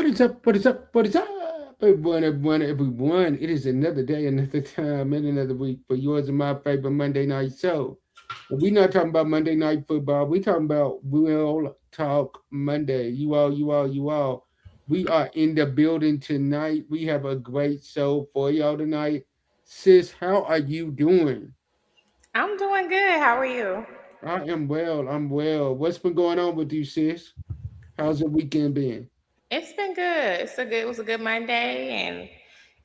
is up? What is up? What is up? Everyone, everyone, everyone. It is another day, another time, and another week for yours and my favorite Monday night show. We not talking about Monday night football. We talking about Real Talk Monday. You all. We are in the building tonight. We have a great show for y'all tonight. Sis, how are you doing? I'm doing good. How are you? I am well. I'm well. What's been going on with you, sis? How's the weekend been? It's been good. It was a good Monday, and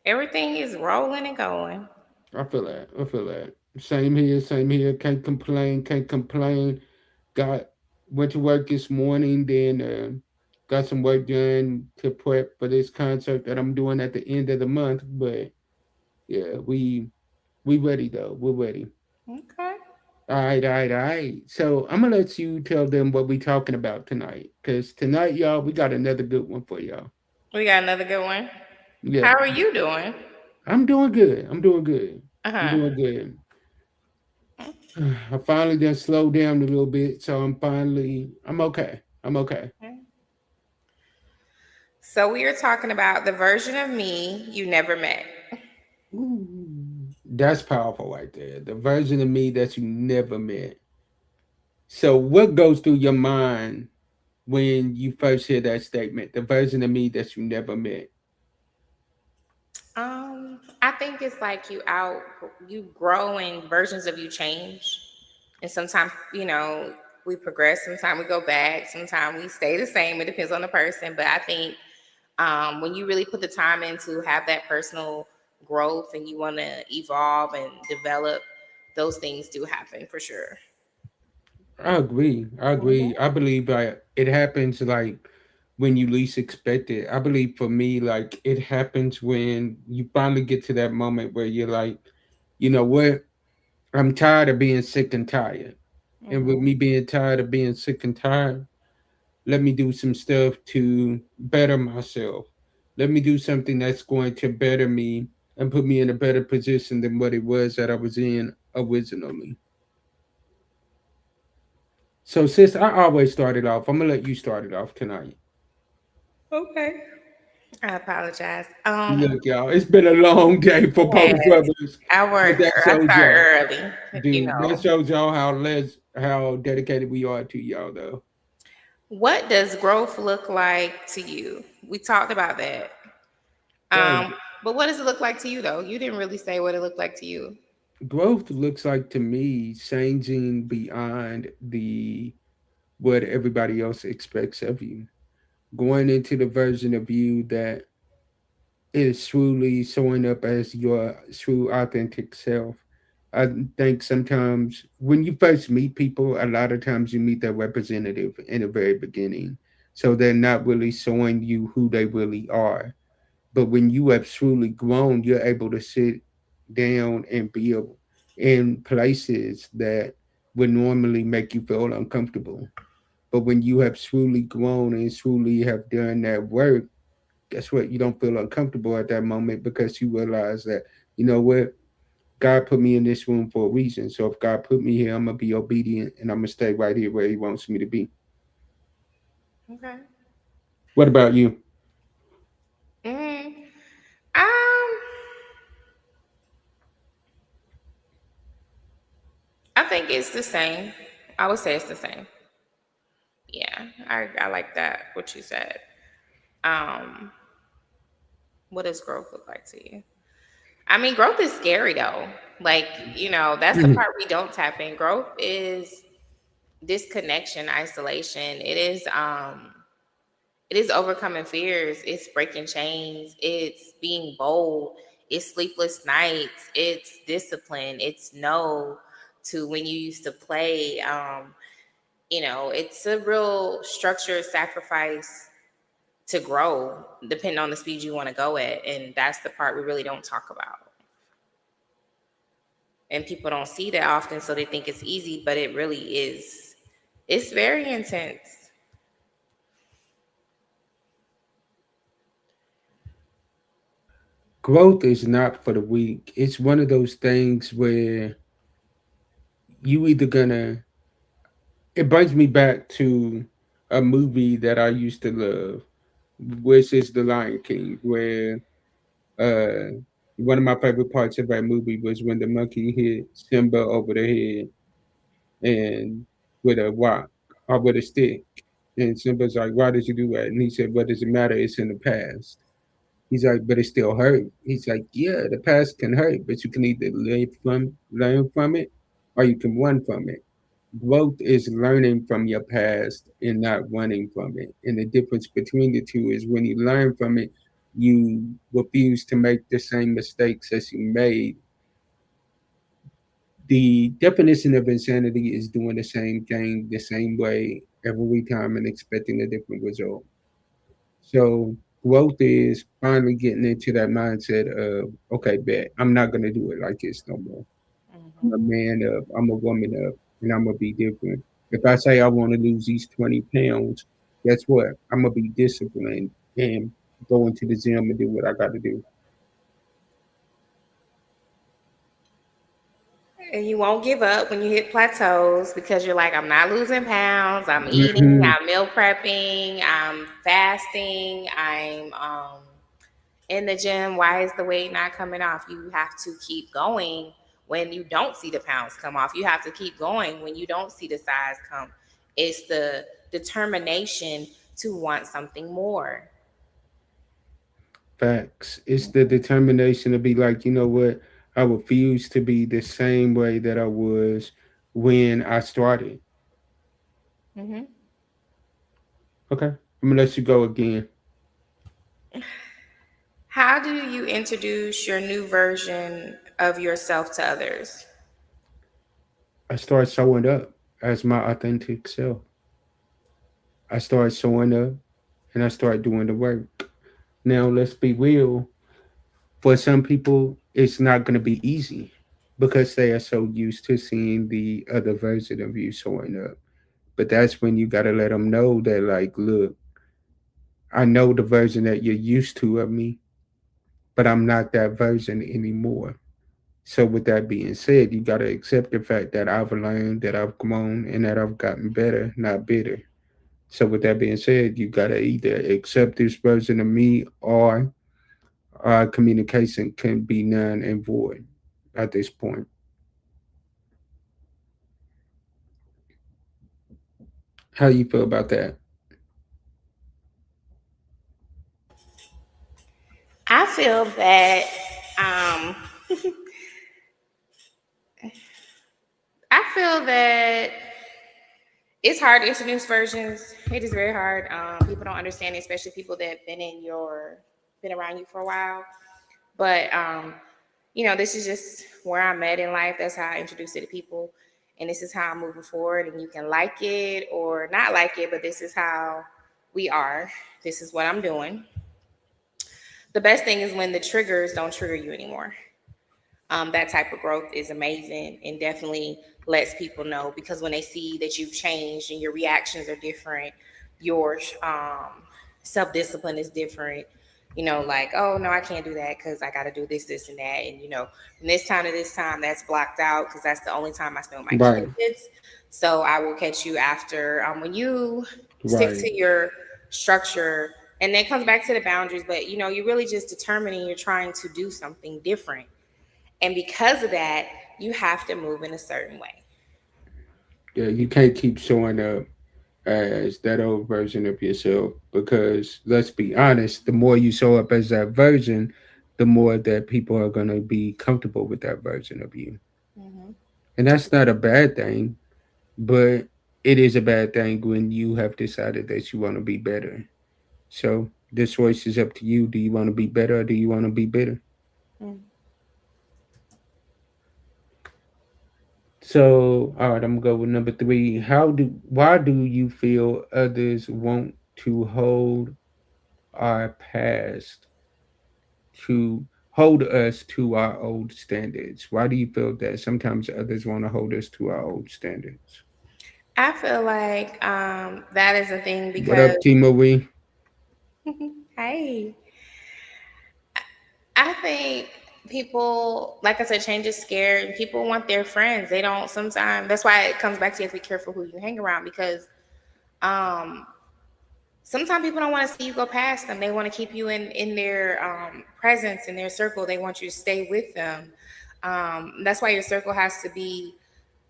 everything is rolling and going. I feel that. I feel that. Same here. Same here. Can't complain. Can't complain. Got went to work this morning. Then got some work done to prep for this concert that I'm doing at the end of the month. But yeah, we ready though. We're ready. Okay. All right. So I'm gonna let you tell them what we talking about tonight. Cause tonight, y'all, we got another good one for y'all. We got another good one. Yeah, How are you doing? I'm doing good. I'm doing good. Uh I'm huh. doing good. I finally done slowed down a little bit, so I'm okay. I'm okay. So we are talking about the version of me you never met. Ooh, that's powerful right there. The version of me that you never met. So what goes through your mind when you first hear that statement? The version of me that you never met. I think it's like you grow and versions of you change, and sometimes we progress. Sometimes we go back. Sometimes we stay the same. It depends on the person. But I think when you really put the time in to have that personal growth and you want to evolve and develop, those things do happen for sure. I agree. I agree. I believe like it happens like when you least expect it. I believe for me, like it happens when you finally get to that moment where you're like, you know what? I'm tired of being sick and tired. And with Hmm. me being tired of being sick and tired, let me do some stuff to better myself. Let me do something that's going to better me and put me in a better position than what it was that I was in originally. So, sis, I always started off. I'm gonna let you start it off tonight. Okay. I apologize. Look, y'all, it's been a long day for both Yes, of us, I but work. that I shows start y'all, early. You dude. That know, shows y'all how dedicated we are to y'all, though. what does growth look like to you? We talked about that. Right. But what does it look like to you though? You didn't really say what it looked like to you. Growth looks like to me changing beyond the what everybody else expects of you, going into the version of you that is truly showing up as your true authentic self. I think sometimes when you first meet people, a lot of times you meet their representative in the very beginning. So they're not really showing you who they really are. But when you have truly grown, you're able to sit down and be in places that would normally make you feel uncomfortable. But when you have truly grown and truly have done that work, guess what? You don't feel uncomfortable at that moment because you realize that, you know what? God put me in this room for a reason. So if God put me here, I'm going to be obedient and I'm going to stay right here where He wants me to be. Okay. What about you? Mm, um, I think it's the same. I would say it's the same. Yeah, I like that. What you said. Um, what does growth look like to you? I mean, growth is scary though. Like, that's the part we don't tap in. Growth is disconnection, isolation. It is overcoming fears. It's breaking chains. It's being bold. It's sleepless nights. It's discipline. It's no to when you used to play. It's a real structured sacrifice to grow, depending on the speed you want to go at. And that's the part we really don't talk about. And people don't see that often, so they think it's easy, but it really is. It's very intense. Growth is not for the weak. It's one of those things where you either gonna, it brings me back to a movie that I used to love. which is the Lion King, where uh one of my favorite parts of that movie was when the monkey hit Simba over the head and with a rock or with a stick. And Simba's like, "Why did you do that?" And he said, "What does it matter? It's in the past." He's like, "But it still hurt." He's like, "Yeah, the past can hurt, but you can either learn from it, or you can run from it. Growth is learning from your past and not running from it. And the difference between the two is when you learn from it, you refuse to make the same mistakes as you made. The definition of insanity is doing the same thing the same way every time and expecting a different result. So growth is finally getting into that mindset of, okay, bet I'm not gonna do it like this no more. I'm a man up, I'm a woman up, and I'm gonna be different. If I say I want to lose these 20 pounds, guess what? I'm gonna be disciplined and go into the gym and do what I got to do. And you won't give up when you hit plateaus because you're like, I'm not losing pounds. I'm eating. Hmm. I'm meal prepping. I'm fasting. I'm in the gym. Why is the weight not coming off? You have to keep going when you don't see the pounds come off. You have to keep going when you don't see the size come. It's the determination to want something more. Facts. It's the determination to be like, you know what? I refuse to be the same way that I was when I started. Hmm. Okay, I'm gonna let you go again. How do you introduce your new version of yourself to others? I start showing up as my authentic self. I start showing up and I start doing the work. Now, let's be real. For some people, it's not going to be easy because they are so used to seeing the other version of you showing up. But that's when you got to let them know that, like, look, I know the version that you're used to of me, but I'm not that version anymore. So, with that being said, you got to accept the fact that I've learned, that I've grown, and that I've gotten better, not bitter. So, with that being said, you got to either accept this version of me or our communication can be none and void at this point. How you feel about that? I feel that um, I feel that it's hard to introduce versions. It is very hard. People don't understand it, especially people that have been around you for a while. But this is just where I'm at in life. That's how I introduce it to people, and this is how I'm moving forward. And you can like it or not like it, but this is how we are. This is what I'm doing. The best thing is when the triggers don't trigger you anymore. That type of growth is amazing and definitely lets people know because when they see that you've changed and your reactions are different, your self discipline is different. Like, oh no, I can't do that because I got to do this, this, and that. And from this time to this time, that's blocked out because that's the only time I spend with my Right, kids. So I will catch you after when you stick right. to your structure. And then it comes back to the boundaries, but you're really just determining you're trying to do something different and because of that, you have to move in a certain way. Yeah, you can't keep showing up as that old version of yourself because let's be honest, the more you show up as that version, the more that people are going to be comfortable with that version of you. Hmm. And that's not a bad thing, but it is a bad thing when you have decided that you want to be better. So this choice is up to you. Do you want to be better or do you want to be bitter? So, all right, I'm gonna go with number three. Why do you feel others want to our past to hold us to our old standards? Why do you feel that sometimes others want to hold us to our old standards? I feel like that is a thing What because, up, T Marie? hey, I think people, like I said, change is scared and people want their friends. They don't sometimes, that's why it comes back to you have to be careful who you hang around because um, sometimes people don't want to see you go past them. They want to keep you in their presence, in their circle. They want you to stay with them. That's why your circle has to be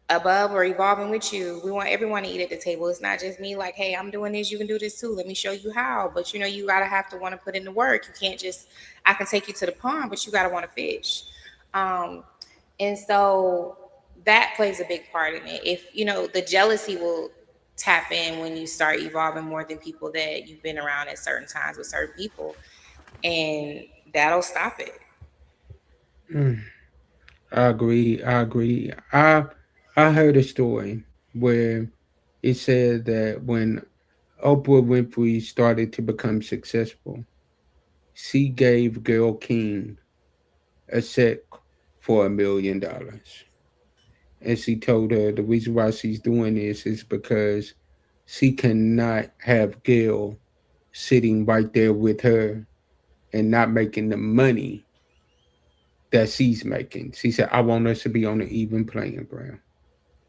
above or evolving with you. We want everyone to eat at the table. It's not just me like, hey, I'm doing this, you can do this too. Let me show you how. But you gotta have to want to put in the work. You can't just I can take you to the pond, but you gotta want to fish. Um, and so that plays a big part in it. If the jealousy will tap in when you start evolving more than people that you've been around at certain times with certain people, and that'll stop it. Mm, I agree. I agree. I heard a story where it said that when Oprah Winfrey started to become successful, she gave Gayle King a check for $1 million. And she told her the reason why she's doing this is because she cannot have Gail sitting right there with her and not making the money that she's making. She said, I want us to be on an even playing ground.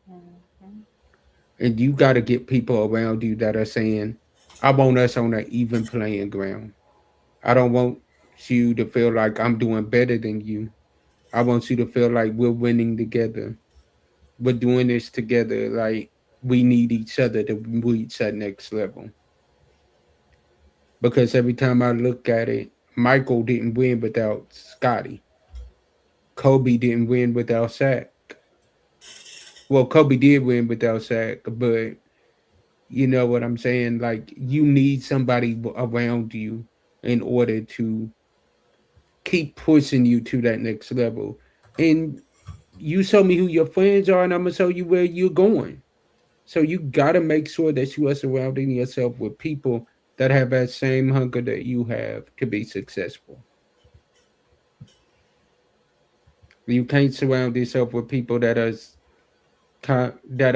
Mhm. And you got to get people around you that are saying, I want us on an even playing ground. I don't want you to feel like I'm doing better than you. I want you to feel like we're winning together. We're doing this together. Like we need each other to reach that next level. Because every time I look at it, Michael didn't win without Scotty. Kobe didn't win without Shaq. Well, Kobe did win without Shaq, but you know what I'm saying? Like you need somebody around you in order to keep pushing you to that next level. And you show me who your friends are, and I'm gonna show you where you're going. So you gotta make sure that you are surrounding yourself with people that have that same hunger that you have to be successful. You can't surround yourself with people that are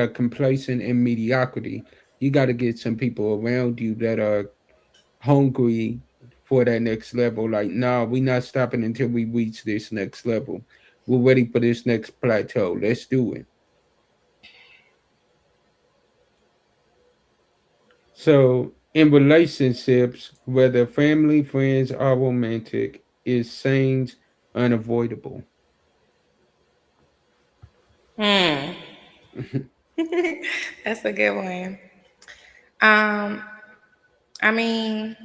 complacent in mediocrity. You got to get some people around you that are hungry for that next level. Like, nah, we not stopping until we reach this next level. We're ready for this next plateau. Let's do it. So, in relationships, whether family, friends, or romantic, is change unavoidable? Hmm. That's a good one. Um, I mean,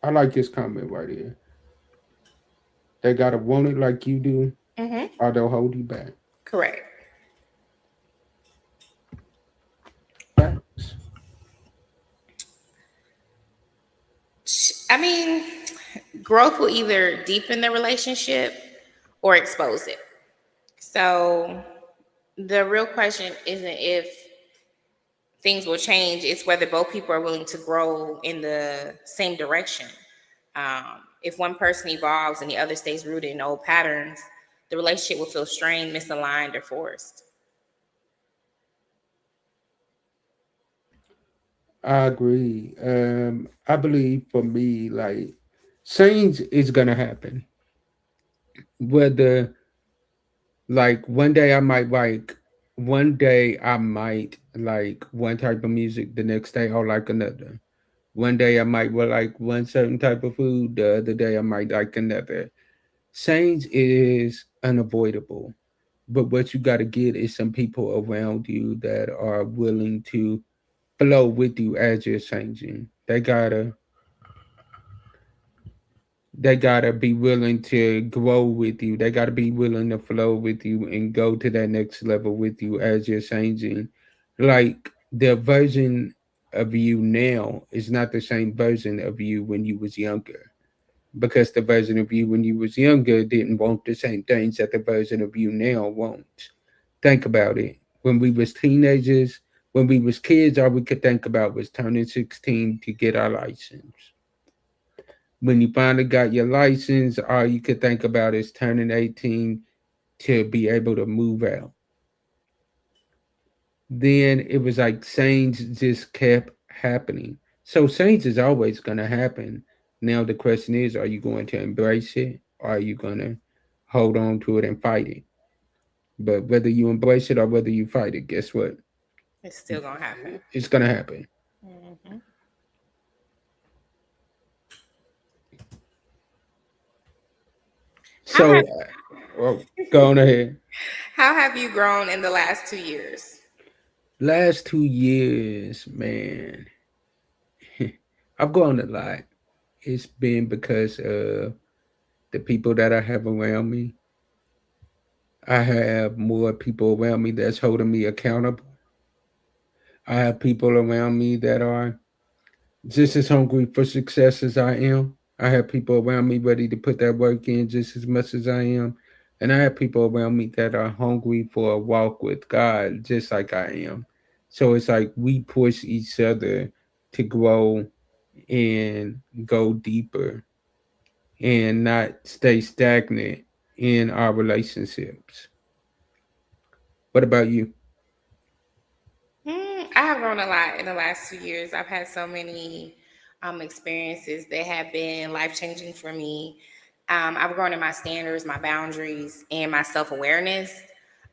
I like this comment right here. They gotta want it like you do, hmm or they'll hold you back. correct. Facts. I mean, growth will either deepen the relationship or expose it. So the real question isn't if things will change, it's whether both people are willing to grow in the same direction. If one person evolves and the other stays rooted in old patterns, the relationship will feel strained, misaligned, or forced. I agree. I believe for me, like change is gonna happen. Whether like one day I might like one type of music, the next day I'll like another. One day I might like one certain type of food, the other day I might like another. Change is unavoidable. But what you gotta get is some people around you that are willing to flow with you as you're changing. They gotta be willing to grow with you. They gotta be willing to flow with you and go to that next level with you as you're changing. Like the version of you now is not the same version of you when you was younger. Because the version of you when you was younger didn't want the same things that the version of you now wants. Think about it. When we was teenagers, when we was kids, all we could think about was turning 16 to get our license. When you finally got your license, all you could think about is turning 18 to be able to move out. Then it was like change just kept happening. So change is always going to happen. Now the question is, are you going to embrace it or are you going to hold on to it and fight it? But whether you embrace it or whether you fight it, guess what? It's still gonna happen. It's going to happen. Mhm. How have So, well, go on ahead. how have you grown in the last 2 years? Last 2 years, man, I've grown a lot. It's been because of the people that I have around me. I have more people around me that's holding me accountable. I have people around me that are just as hungry for success as I am. I have people around me ready to put that work in just as much as I am. And I have people around me that are hungry for a walk with God just like I am. So it's like we push each other to grow and go deeper and not stay stagnant in our relationships. What about you? I have grown a lot in the last 2 years. I've had so many experiences that have been life changing for me. I've grown in my standards, my boundaries, and my self awareness.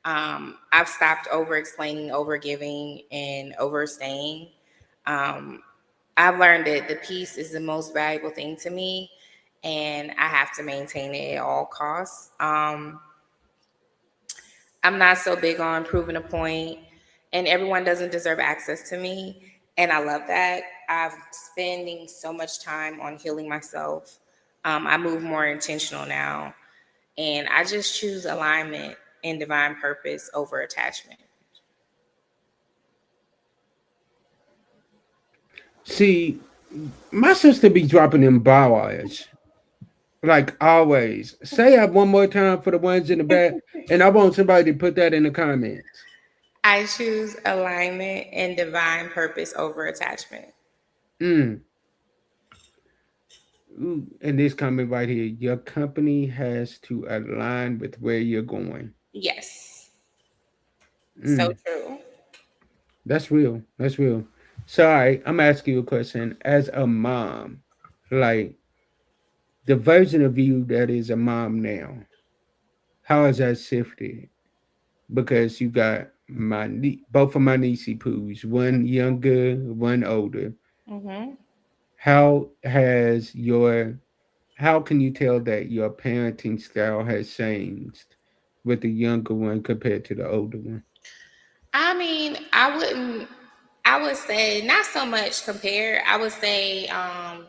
I've stopped over explaining, over giving, and overstaying. Um, I've learned that the peace is the most valuable thing to me, and I have to maintain it at all costs. I'm not so big on proving a point, and everyone doesn't deserve access to me. And I love that. I'm spending so much time on healing myself. I move more intentional now, and I just choose alignment and divine purpose over attachment. See, my sister be dropping them bars like always. Say that one more time for the ones in the back, and I want somebody to put that in the comments. I choose alignment and divine purpose over attachment. Mm. Ooh, and this comment right here. Your company has to align with where you're going. Yes, so Mm. true. That's real. That's real. Sorry, I'm asking you a question. As a mom, like the version of you that is a mom now, how has that shifted? Because you got both of my niecey poos, one younger, one older. Hmm. How has your how can you tell that your parenting style has changed with the younger one compared to the older one? I mean, I wouldn't. I would say not so much compare. I would say I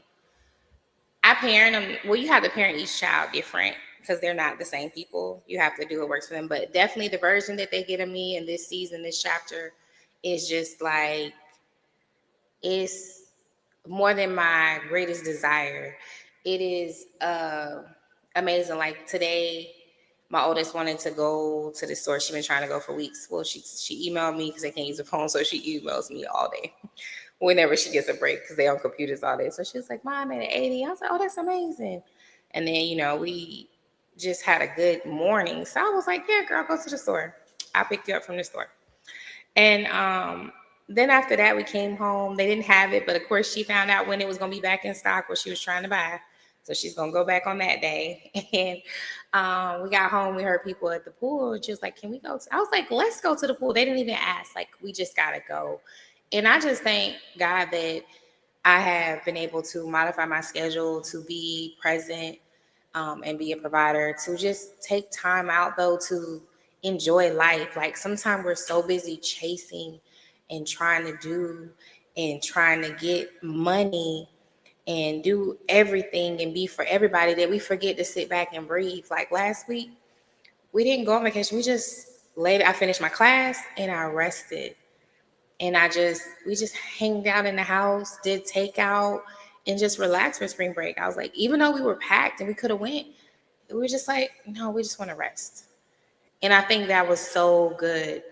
parent them. Well, you have to parent each child different because they're not the same people. You have to do what works for them. But definitely the version that they get of me in this season, this chapter, is just like it's more than my greatest desire. It is amazing. Like today, my oldest wanted to go to the store. She's been trying to go for weeks. Well, she emailed me because they can't use the phone, so she emails me all day whenever she gets a break because they on computers all day. So she was like, "Mom, at 80." I was like, "Oh, that's amazing." And then we just had a good morning. So I was like, "Yeah, girl, go to the store. I'll pick you up from the store." And then after that, we came home. They didn't have it, but of course, she found out when it was going to be back in stock, what she was trying to buy. So she's going to go back on that day. And we got home. We heard people at the pool. And she was like, "Can we go?" I was like, "Let's go to the pool." They didn't even ask. Like, we just got to go. And I just thank God that I have been able to modify my schedule to be present and be a provider, to just take time out though to enjoy life. Like sometimes we're so busy chasing and trying to do and trying to get money and do everything and be for everybody that we forget to sit back and breathe. Like last week, we didn't go on vacation. We just laid. I finished my class and I rested, and we just hanged out in the house, did takeout, and just relaxed for spring break. I was like, even though we were packed and we could have went, we were just like, no, we just want to rest. And I think that was so good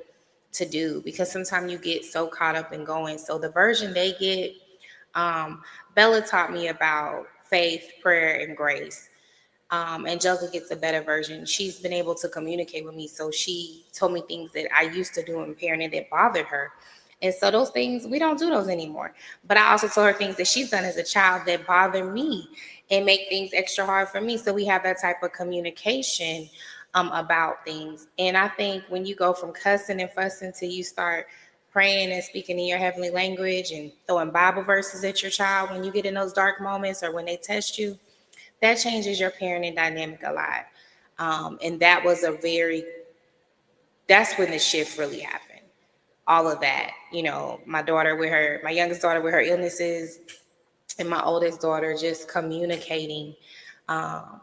to do because sometimes you get so caught up in going. So the version they get, um, Bella taught me about faith, prayer, and grace. Angelica gets a better version. She's been able to communicate with me. So she told me things that I used to do in parenting that bothered her. And so those things, we don't do those anymore. But I also told her things that she's done as a child that bother me and make things extra hard for me. So we have that type of communication about things. And I think when you go from cussing and fussing till you start praying and speaking in your heavenly language and throwing Bible verses at your child when you get in those dark moments or when they test you, that changes your parenting dynamic a lot. And that was a very, that's when the shift really happened. All of that, my daughter with her, my youngest daughter with her illnesses, and my oldest daughter just communicating, um,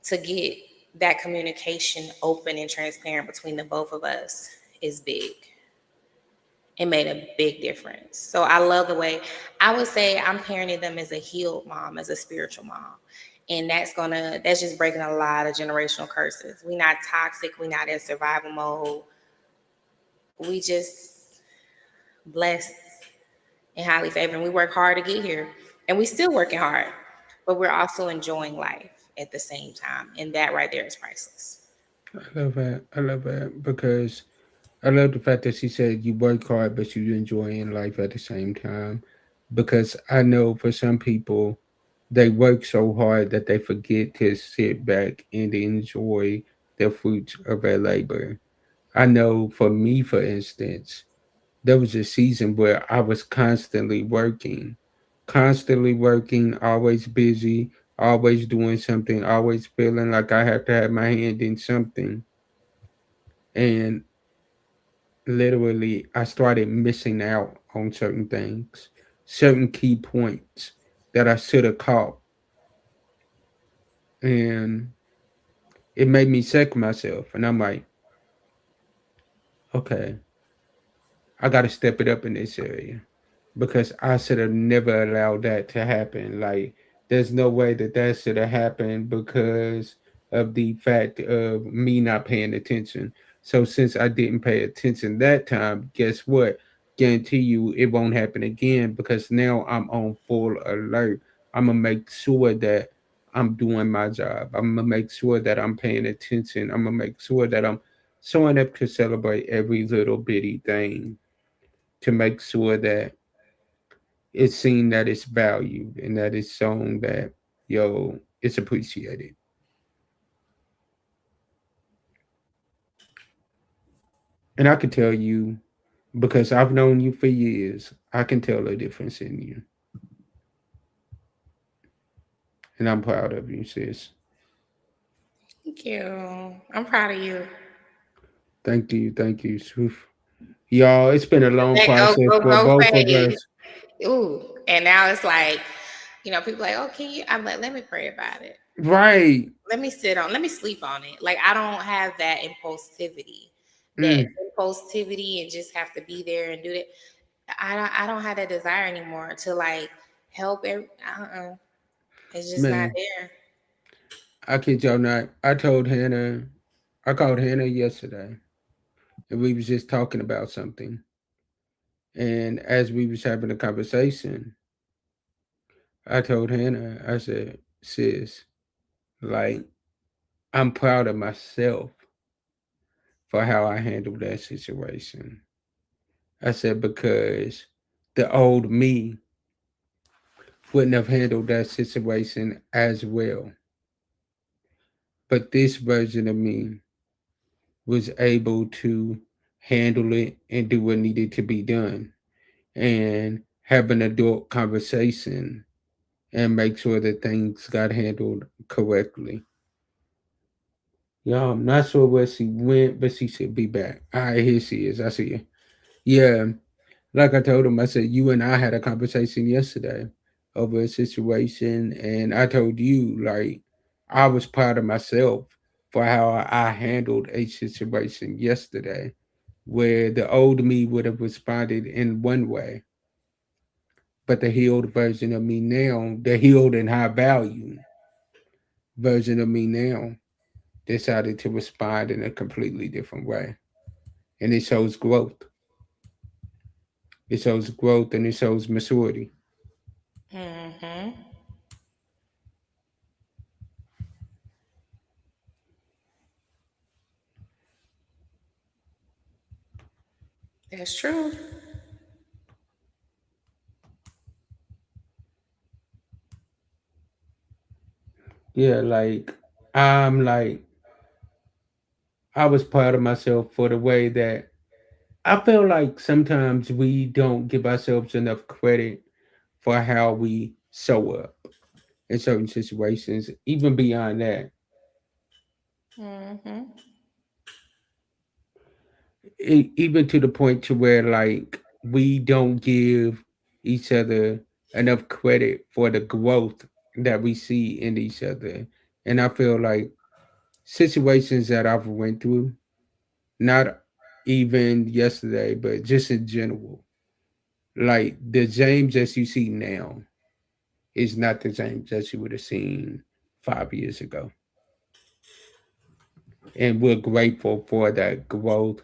to get that communication open and transparent between the both of us is big. It made a big difference. So I love the way, I would say I'm parenting them as a healed mom, as a spiritual mom. And that's just breaking a lot of generational curses. We're not toxic, we're not in survival mode. We just blessed and highly favored. And we work hard to get here. And we still working hard. But we're also enjoying life at the same time. And that right there is priceless. I love that. I love that because I love the fact that she said you work hard, but you enjoying life at the same time. Because I know for some people, they work so hard that they forget to sit back and enjoy the fruits of their labor. I know for me, for instance, there was a season where I was constantly working, always busy, always doing something, always feeling like I have to have my hand in something. And literally, I started missing out on certain things, certain key points that I should have caught. And it made me sick myself. And I'm like, okay, I got to step it up in this area because I should have never allowed that to happen. Like, there's no way that that should have happened because of the fact of me not paying attention. So, since I didn't pay attention that time, guess what? Guarantee you it won't happen again because now I'm on full alert. I'm gonna make sure that I'm doing my job. I'm gonna make sure that I'm paying attention. I'm gonna make sure that I'm showing up to celebrate every little bitty thing to make sure that it's seen that it's valued and that it's shown that yo it's appreciated. And I can tell you because I've known you for years, I can tell the difference in you, and I'm proud of you, sis. Thank you. I'm proud of you. Thank you, Suf. Y'all. It's been a long Let go, process go, for go both of phase. us, Ooh. And now it's like, people like, oh, can you? I'm like, let me pray about it. right? Let me sleep on it. Like, I don't have that impulsivity. That Mm, impulsivity and just have to be there and do it. I don't have that desire anymore to like help it's just not man, there. I kid y'all not. I called Hannah yesterday, and we was just talking about something. And as we was having a conversation, I told Hannah, I said, sis, like, I'm proud of myself for how I handled that situation. I said, because the old me wouldn't have handled that situation as well. But this version of me was able to handle it and do what needed to be done and have an adult conversation and make sure that things got handled correctly. Y'all, I'm not sure where she went, but she should be back. All right, here she is. I see you. Yeah, like I told him, I said, you and I had a conversation yesterday over a situation, and I told you, like, I was proud of myself for how I handled a situation yesterday where the old me would have responded in one way, but the healed version of me now, the healed and high value version of me now, decided to respond in a completely different way. And it shows growth. It shows growth and it shows maturity. Hmm. That's true. Yeah, I'm like, I was proud of myself for the way that I feel like sometimes we don't give ourselves enough credit for how we show up in certain situations. Even beyond that, Hmm. even to the point to where like we don't give each other enough credit for the growth that we see in each other. And I feel like situations that I've went through, not even yesterday, but just in general, like the James that you see now is not the James that you would have seen 5 years ago. And we're grateful for that growth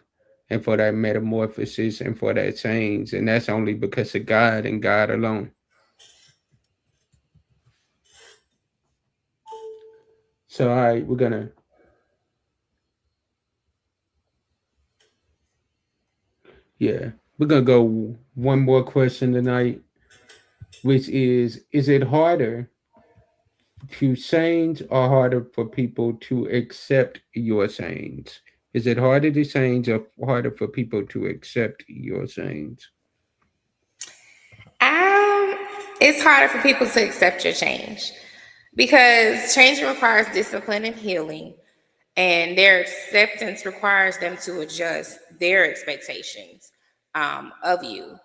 and for that metamorphosis and for that change. And that's only because of God and God alone. So, all right, yeah, we're gonna go one more question tonight, which is it harder to change or harder for people to accept your change? Is it harder to change or harder for people to accept your change? Um, it's harder for people to accept your change because change requires discipline and healing, and their acceptance requires them to adjust their expectations of you.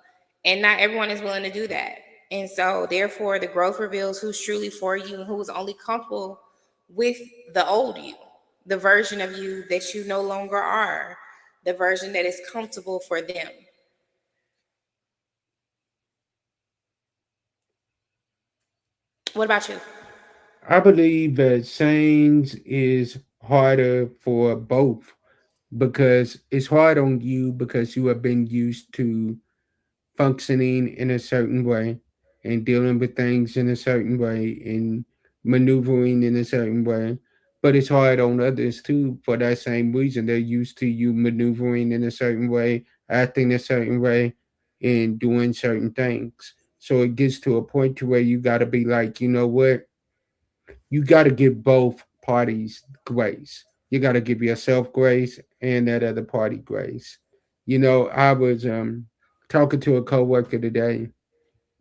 And not everyone is willing to do that. And so, therefore, the growth reveals who's truly for you and who's only comfortable with the old you, the version of you that you no longer are, the version that is comfortable for them. What about you? I believe that change is harder for both because it's hard on you because you have been used to functioning in a certain way and dealing with things in a certain way and maneuvering in a certain way. But it's hard on others too for that same reason. They're used to you maneuvering in a certain way, acting a certain way, and doing certain things. So it gets to a point to where you got to be like, you know what? You got to give both parties grace. You got to give yourself grace and that other party grace. You know, I was talking to a coworker today,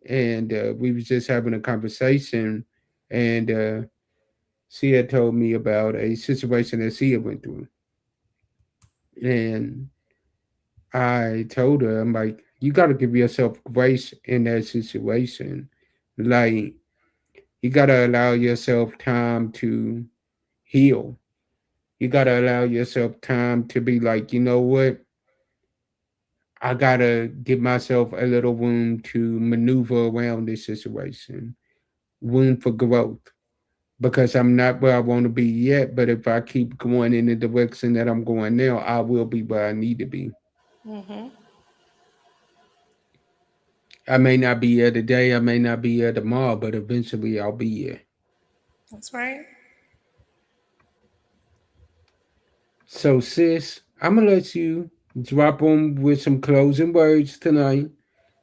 and we was just having a conversation, and she had told me about a situation that she had went through, and I told her, I'm like, you got to give yourself grace in that situation, like you got to allow yourself time to heal. You gotta allow yourself time to be like, you know what? I gotta give myself a little room to maneuver around this situation, room for growth. Because I'm not where I want to be yet, but if I keep going in the direction that I'm going now, I will be where I need to be. Hmm. I may not be here today, I may not be here tomorrow, but eventually I'll be here. That's right. So, sis, I'm gonna let you drop them with some closing words tonight.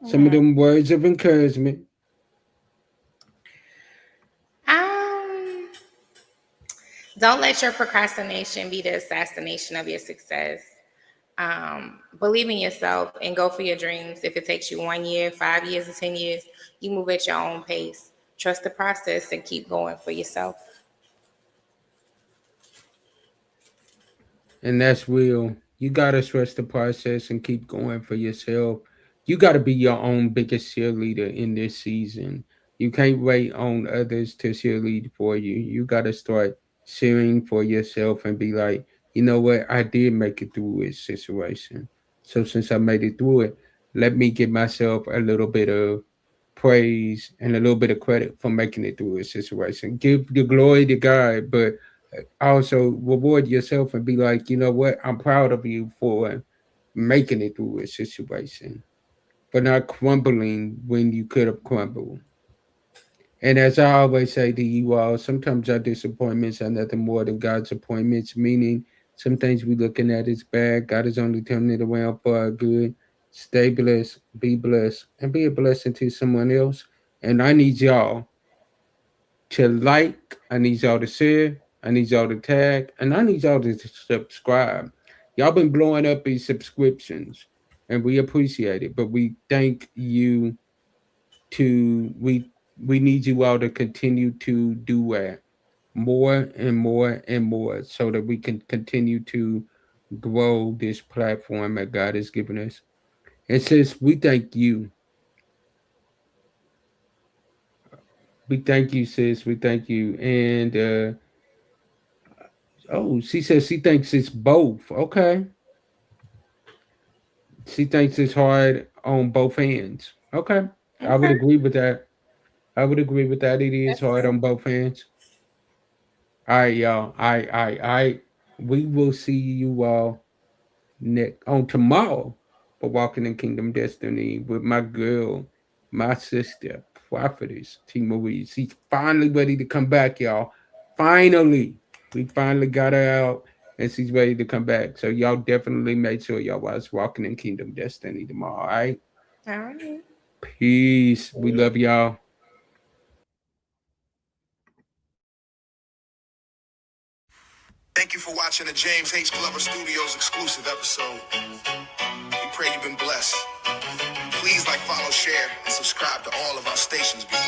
Some of Hmm. them words of encouragement. Um, don't let your procrastination be the assassination of your success. Believe in yourself and go for your dreams. If it takes you 1 year, 5 years, or 10 years, you move at your own pace. Trust the process and keep going for yourself. And that's real. You gotta trust the process and keep going for yourself. You gotta be your own biggest cheerleader in this season. You can't wait on others to cheerlead for you. You gotta start cheering for yourself and be like, you know what, I did make it through this situation. So since I made it through it, let me give myself a little bit of praise and a little bit of credit for making it through a situation. Give the glory to God, but also reward yourself and be like, you know what, I'm proud of you for making it through a situation, for not crumbling when you could have crumbled. And as I always say to you all, sometimes our disappointments are nothing more than God's appointments, meaning some things we looking at is bad. God is only turning it around for our good. Stay blessed, and be a blessing to someone else. And I need y'all to like, I need y'all to share, I need y'all to tag, and I need y'all to subscribe. Y'all been blowing up these subscriptions. and we appreciate it. But we thank you to we need you all to continue to do that more and more and more, so that we can continue to grow this platform that God has given us. And sis, we thank you. We thank you, sis. We thank you. And oh, she says she thinks it's both. Okay. She thinks it's hard on both ends. Okay. I would Okay, agree with that. I would agree with that. It is that's hard true. on both ends. All right, y'all. I. We will see you all next on tomorrow for Walking in Kingdom Destiny with my girl, my sister, prophetess T Marie. She's finally ready to come back, y'all. Finally, we finally got her out, and she's ready to come back. So y'all definitely make sure y'all watch Walking in Kingdom Destiny tomorrow. All right. All right. Peace. We love y'all. Thank you for watching the James H. Glover Studios exclusive episode. We pray you've been blessed. Please like, follow, share, and subscribe to all of our stations below.